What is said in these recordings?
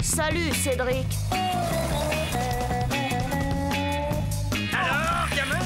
Salut, Cédric. Alors, gamin?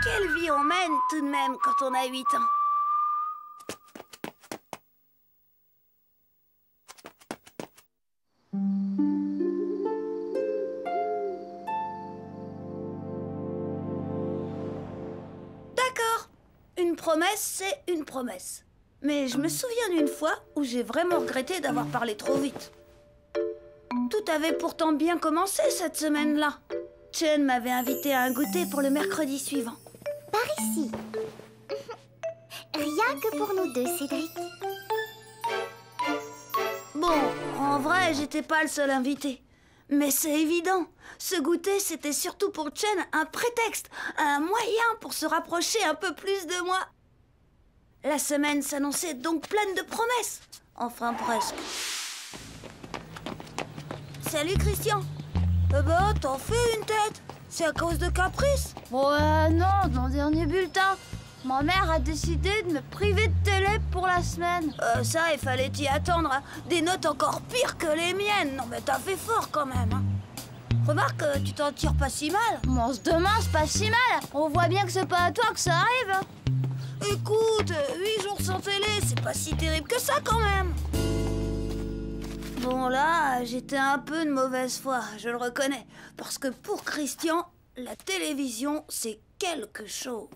Quelle vie on mène tout de même quand on a 8 ans. D'accord, une promesse, c'est une promesse. Mais je me souviens d'une fois où j'ai vraiment regretté d'avoir parlé trop vite. Tout avait pourtant bien commencé cette semaine-là. Chen m'avait invité à un goûter pour le mercredi suivant. Par ici. Rien que pour nous deux, Cédric. Bon, en vrai, j'étais pas le seul invité. Mais c'est évident, ce goûter, c'était surtout pour Chen un prétexte, un moyen pour se rapprocher un peu plus de moi. La semaine s'annonçait donc pleine de promesses. Enfin, presque. Salut, Christian. Bah, t'en fais une tête. C'est à cause de caprice. Ouais, non, dans le dernier bulletin. Ma mère a décidé de me priver de télé pour la semaine. Ça, il fallait t'y attendre. Hein. Des notes encore pires que les miennes. Non, mais t'as fait fort quand même. Hein. Remarque, tu t'en tires pas si mal. Bon, demain, c'est pas si mal. On voit bien que c'est pas à toi que ça arrive. Écoute, 8 jours sans télé, c'est pas si terrible que ça quand même. Bon là, j'étais un peu de mauvaise foi, je le reconnais. Parce que pour Christian, la télévision, c'est quelque chose.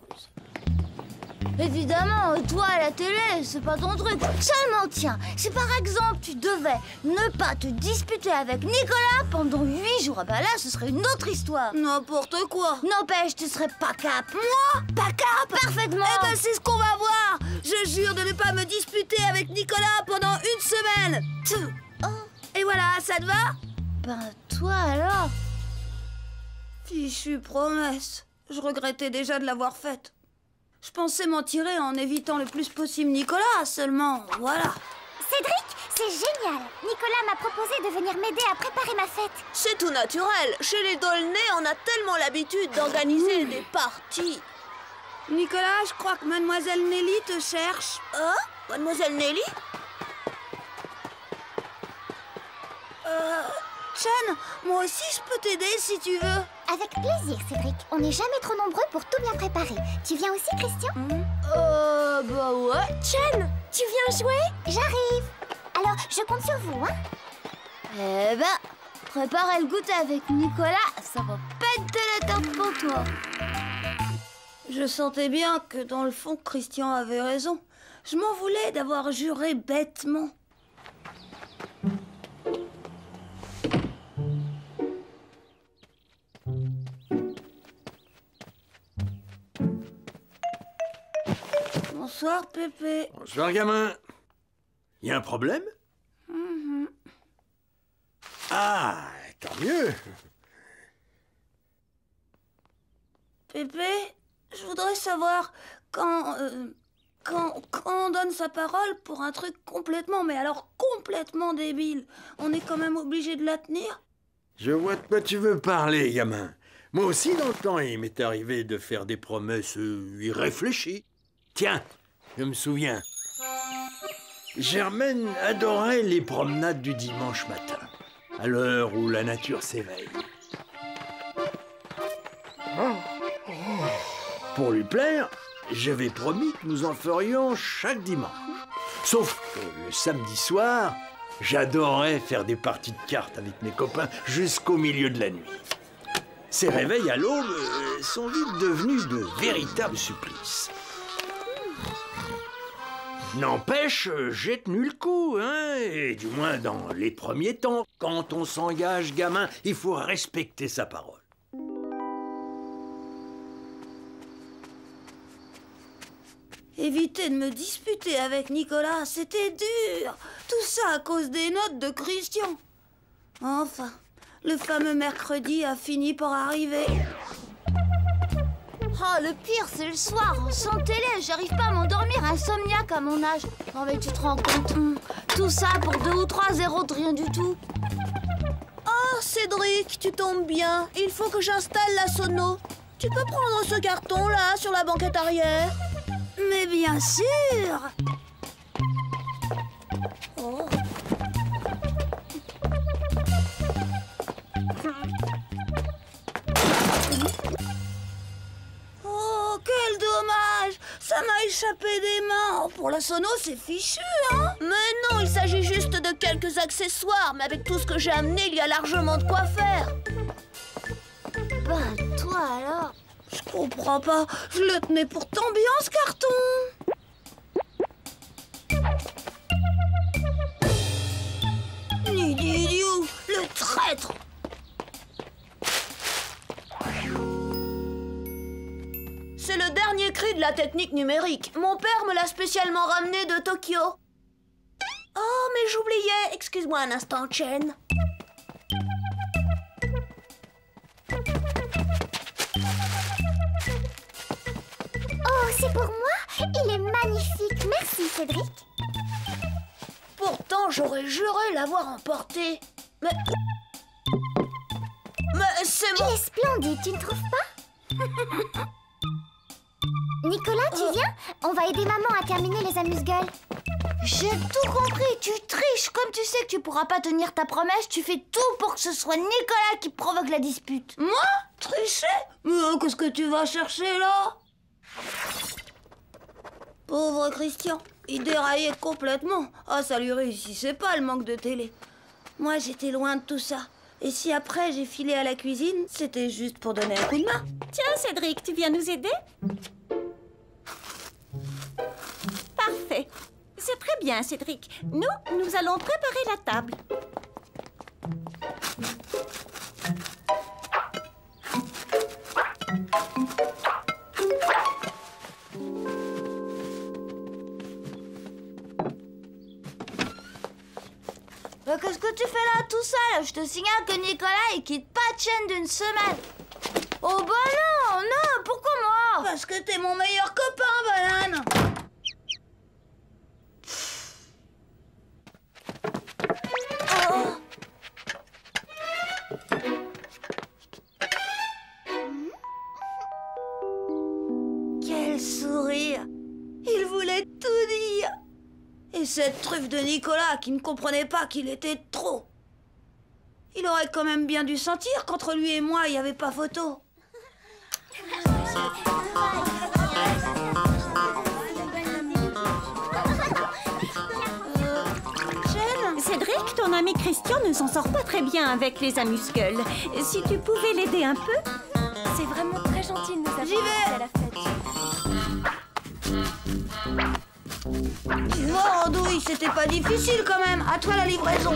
Évidemment, toi, la télé, c'est pas ton truc. Seulement, tiens, si par exemple, tu devais ne pas te disputer avec Nicolas pendant 8 jours, bah là, ce serait une autre histoire. N'importe quoi. N'empêche, tu serais pas cap. Moi? Pas cap? Parfaitement. Eh ben, c'est ce qu'on va voir. Je jure de ne pas me disputer avec Nicolas pendant une semaine. Et voilà, ça te va? Ben, toi, alors? Fichue promesse. Je regrettais déjà de l'avoir faite. Je pensais m'en tirer en évitant le plus possible Nicolas, seulement, voilà. Cédric, c'est génial. Nicolas m'a proposé de venir m'aider à préparer ma fête. C'est tout naturel. Chez les Dolnay, on a tellement l'habitude d'organiser des parties. Nicolas, je crois que Mademoiselle Nelly te cherche. Hein? Mademoiselle Nelly? Chen, moi aussi je peux t'aider si tu veux. Avec plaisir, Cédric. On n'est jamais trop nombreux pour tout bien préparer. Tu viens aussi, Christian? Bah ouais. Chen, tu viens jouer? J'arrive. Alors, je compte sur vous, hein? Eh ben, préparer le goûter avec Nicolas, ça va pas être de la tarte pour toi. Je sentais bien que dans le fond, Christian avait raison. Je m'en voulais d'avoir juré bêtement. Bonsoir, Pépé. Bonsoir, gamin. Y a un problème? Ah, tant mieux. Pépé, je voudrais savoir quand on donne sa parole pour un truc complètement, mais alors complètement débile, on est quand même obligé de la tenir? Je vois de quoi tu veux parler, gamin. Moi aussi, dans le temps, il m'est arrivé de faire des promesses irréfléchies. Tiens, je me souviens. Germaine adorait les promenades du dimanche matin, à l'heure où la nature s'éveille. Pour lui plaire, j'avais promis que nous en ferions chaque dimanche. Sauf que le samedi soir, j'adorais faire des parties de cartes avec mes copains jusqu'au milieu de la nuit. Ces réveils à l'aube sont vite devenus de véritables supplices. N'empêche, j'ai tenu le coup, hein, et du moins dans les premiers temps. Quand on s'engage, gamin, il faut respecter sa parole. Éviter de me disputer avec Nicolas, c'était dur. Tout ça à cause des notes de Christian. Enfin, le fameux mercredi a fini par arriver. Oh, le pire, c'est le soir, sans télé, j'arrive pas à m'endormir, insomniaque à mon âge. Non mais tu te rends compte, tout ça pour 2 ou 3 zéros de rien du tout. Oh, Oh, Cédric, tu tombes bien. Il faut que j'installe la sono. Tu peux prendre ce carton-là sur la banquette arrière? Mais bien sûr. Oh. Oh, quel dommage. Ça m'a échappé des mains. Oh, pour la sono, c'est fichu, hein? Mais non, il s'agit juste de quelques accessoires. Mais avec tout ce que j'ai amené, il y a largement de quoi faire. Bah, toi alors? Je comprends pas. Je le tenais pourtant bien, ce carton. Nididiou, le traître. C'est le dernier cri de la technique numérique. Mon père me l'a spécialement ramené de Tokyo. Oh, mais j'oubliais. Excuse-moi un instant, Chen. Oh, c'est pour moi? Il est magnifique. Merci, Cédric. Pourtant, j'aurais juré l'avoir emporté. Mais c'est Il mon... est splendide, tu ne trouves pas? Nicolas, tu viens? On va aider maman à terminer les amuse-gueules. J'ai tout compris, tu triches. Comme tu sais que tu pourras pas tenir ta promesse, tu fais tout pour que ce soit Nicolas qui provoque la dispute. Moi? Tricher? Mais qu'est-ce que tu vas chercher, là? Pauvre Christian, il déraillait complètement. Ah, ça lui réussissait pas, le manque de télé. Moi, j'étais loin de tout ça. Et si après, j'ai filé à la cuisine, c'était juste pour donner un coup de main. Tiens, Cédric, tu viens nous aider? Parfait. C'est très bien, Cédric. Nous allons préparer la table. Qu'est-ce que tu fais là tout seul? Je te signale que Nicolas, il quitte pas de chaîne d'une semaine. Oh bah non, non, pourquoi moi? Parce que t'es mon meilleur copain, banane. Quel sourire! Il voulait tout dire. Et cette truffe de Nicolas qui ne comprenait pas qu'il était trop. Il aurait quand même bien dû sentir qu'entre lui et moi, il n'y avait pas photo. Chen? Cédric, ton ami Christian ne s'en sort pas très bien avec les amuse-gueules. Si tu pouvais l'aider un peu? C'est vraiment très gentil de nous avoir J'y vais. à la fête. Tu vois, Andouille, c'était pas difficile quand même. À toi la livraison.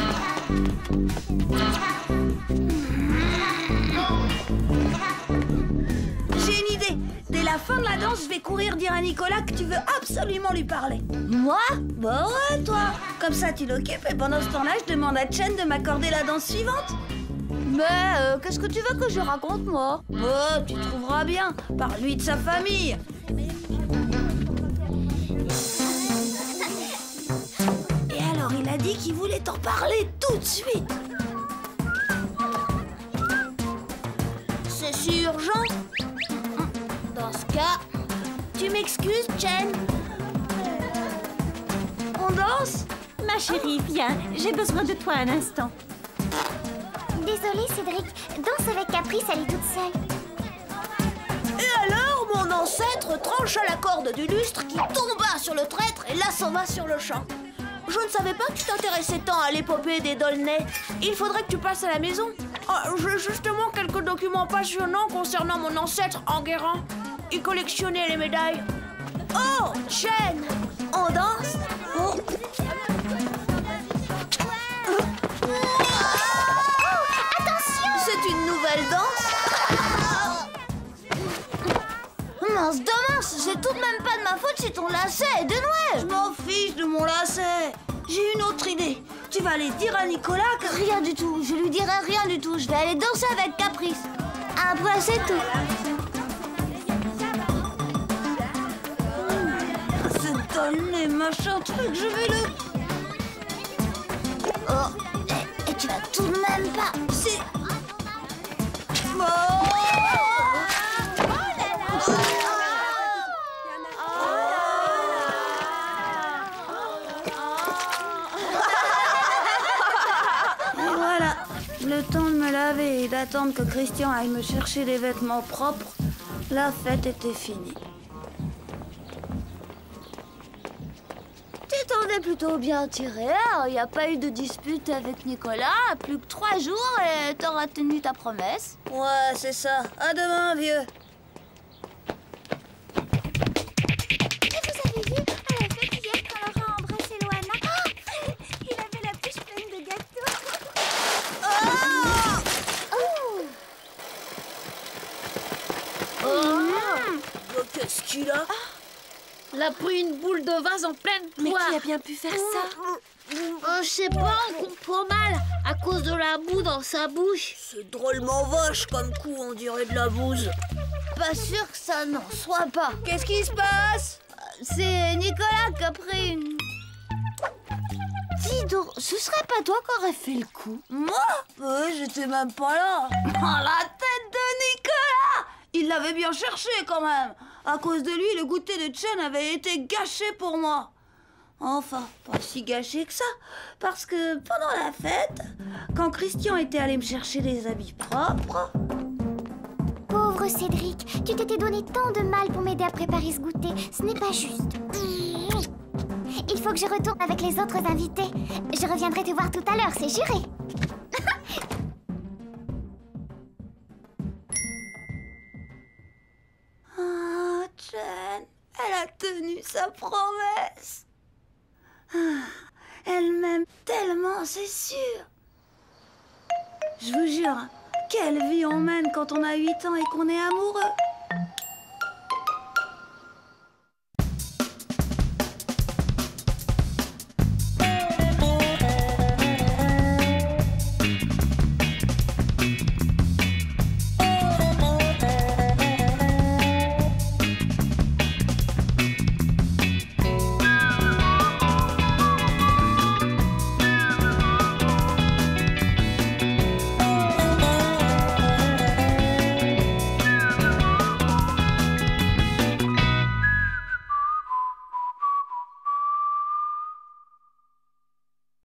J'ai une idée. Dès la fin de la danse, je vais courir dire à Nicolas que tu veux absolument lui parler. Moi? Bah ouais, toi. Comme ça, tu l'occupes et pendant ce temps-là, je demande à Chen de m'accorder la danse suivante. Mais qu'est-ce que tu veux que je raconte, moi? Oh, tu trouveras bien. Parle-lui de sa famille. Et alors, il a dit qu'il voulait t'en parler tout de suite. C'est si urgent. Dans ce cas, tu m'excuses, Chen? On danse? Ma chérie, viens. J'ai besoin de toi un instant. Désolée, Cédric. Danse avec Caprice, elle est toute seule. Et alors, mon ancêtre trancha la corde du lustre qui tomba sur le traître et l'assomma sur le champ. Je ne savais pas que tu t'intéressais tant à l'épopée des D'aulnay. Il faudrait que tu passes à la maison. Oh, j'ai justement quelques documents passionnants concernant mon ancêtre Enguerrand. Il collectionnait les médailles. Oh, Chen, on danse? Oh. C'est une nouvelle danse? Mince de mince, c'est tout de même pas de ma faute si ton lacet est dénoué. Je m'en fiche de mon lacet. J'ai une autre idée. Tu vas aller dire à Nicolas que... Rien du tout, je lui dirai rien du tout. Je vais aller danser avec Caprice. Après, c'est tout. Ce D'aulnay, machin truc, je vais le... Oh, et tu vas tout de même pas. C'est... Le temps de me laver et d'attendre que Christian aille me chercher des vêtements propres, la fête était finie. Tu t'en es plutôt bien tiré, il n'y a pas eu de dispute avec Nicolas. Plus que 3 jours et t'auras tenu ta promesse. Ouais, c'est ça. À demain, vieux. Et vous avez vu à la fête hier quand Laura a embrassé Loana? Oh, il avait la bouche pleine de gâteaux. Qu'est-ce qu'il a? Elle a pris une boule de vase en pleine poire. Mais qui a bien pu faire ça? Je sais pas, on comprend mal à cause de la boue dans sa bouche. C'est drôlement vache comme coup, on dirait de la bouse. Pas sûr que ça n'en soit pas. Qu'est-ce qui se passe? C'est Nicolas qui a pris une... Dis donc, ce serait pas toi qui aurais fait le coup? Moi? J'étais même pas là. Oh, la tête de Nicolas! Il l'avait bien cherché quand même. À cause de lui, le goûter de Chen avait été gâché pour moi. Enfin, pas si gâché que ça. Parce que pendant la fête, quand Christian était allé me chercher des habits propres... Pauvre Cédric, tu t'étais donné tant de mal pour m'aider à préparer ce goûter. Ce n'est pas juste. Il faut que je retourne avec les autres invités. Je reviendrai te voir tout à l'heure, c'est juré. Ah, Chen, elle a tenu sa promesse. Ah, elle m'aime tellement, c'est sûr. Je vous jure, quelle vie on mène quand on a 8 ans et qu'on est amoureux.